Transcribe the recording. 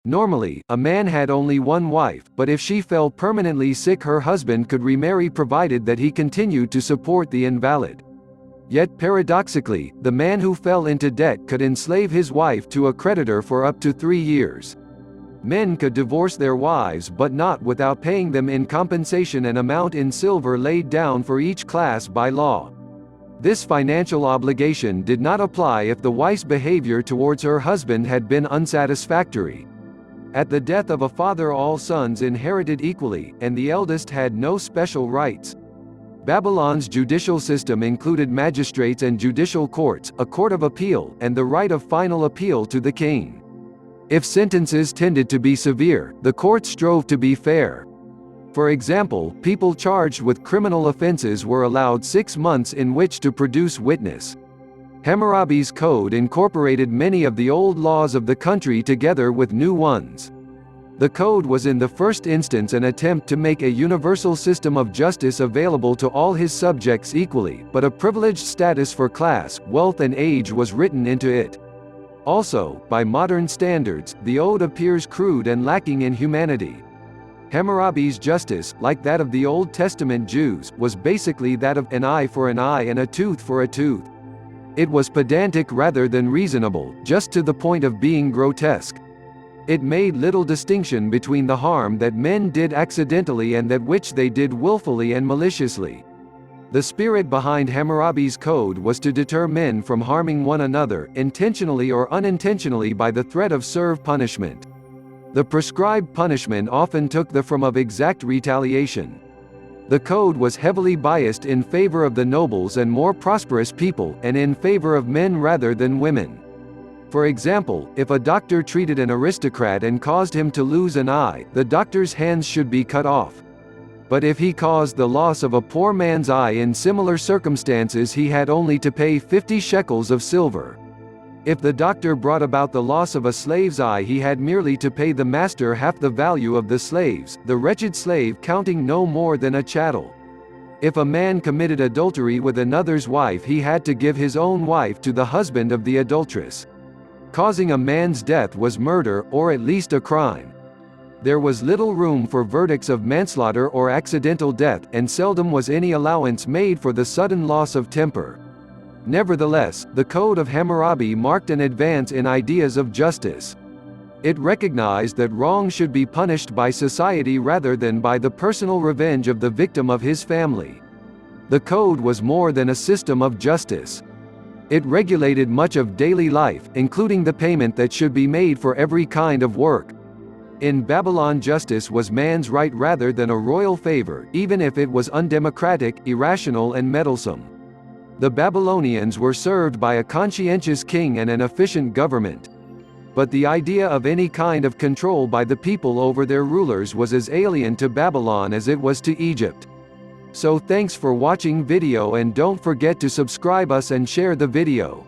Normally, a man had only one wife, but if she fell permanently sick her husband could remarry provided that he continued to support the invalid. Yet paradoxically, the man who fell into debt could enslave his wife to a creditor for up to 3 years. Men could divorce their wives but not without paying them in compensation an amount in silver laid down for each class by law. This financial obligation did not apply if the wife's behavior towards her husband had been unsatisfactory. At the death of a father all sons inherited equally, and the eldest had no special rights. Babylon's judicial system included magistrates and judicial courts, a court of appeal, and the right of final appeal to the king. If sentences tended to be severe, the court strove to be fair. For example, people charged with criminal offences were allowed 6 months in which to produce witness. Hammurabi's code incorporated many of the old laws of the country together with new ones. The code was in the first instance an attempt to make a universal system of justice available to all his subjects equally, but a privileged status for class, wealth and age was written into it. Also, by modern standards, the ode appears crude and lacking in humanity. Hammurabi's justice, like that of the Old Testament Jews, was basically that of an eye for an eye and a tooth for a tooth. It was pedantic rather than reasonable, just to the point of being grotesque. It made little distinction between the harm that men did accidentally and that which they did willfully and maliciously. The spirit behind Hammurabi's code was to deter men from harming one another, intentionally or unintentionally, by the threat of serve punishment. The prescribed punishment often took the form of exact retaliation. The code was heavily biased in favor of the nobles and more prosperous people, and in favor of men rather than women. For example, if a doctor treated an aristocrat and caused him to lose an eye, the doctor's hands should be cut off. But if he caused the loss of a poor man's eye in similar circumstances, he had only to pay 50 shekels of silver. If the doctor brought about the loss of a slave's eye, he had merely to pay the master half the value of the slave's, the wretched slave counting no more than a chattel. If a man committed adultery with another's wife, he had to give his own wife to the husband of the adulteress. Causing a man's death was murder, or at least a crime. There was little room for verdicts of manslaughter or accidental death, and seldom was any allowance made for the sudden loss of temper. Nevertheless, the Code of Hammurabi marked an advance in ideas of justice. It recognized that wrong should be punished by society rather than by the personal revenge of the victim of his family. The code was more than a system of justice. It regulated much of daily life, including the payment that should be made for every kind of work. In Babylon, justice was man's right rather than a royal favor, even if it was undemocratic, irrational and meddlesome. The Babylonians were served by a conscientious king and an efficient government. But the idea of any kind of control by the people over their rulers was as alien to Babylon as it was to Egypt. So thanks for watching video, and don't forget to subscribe us and share the video.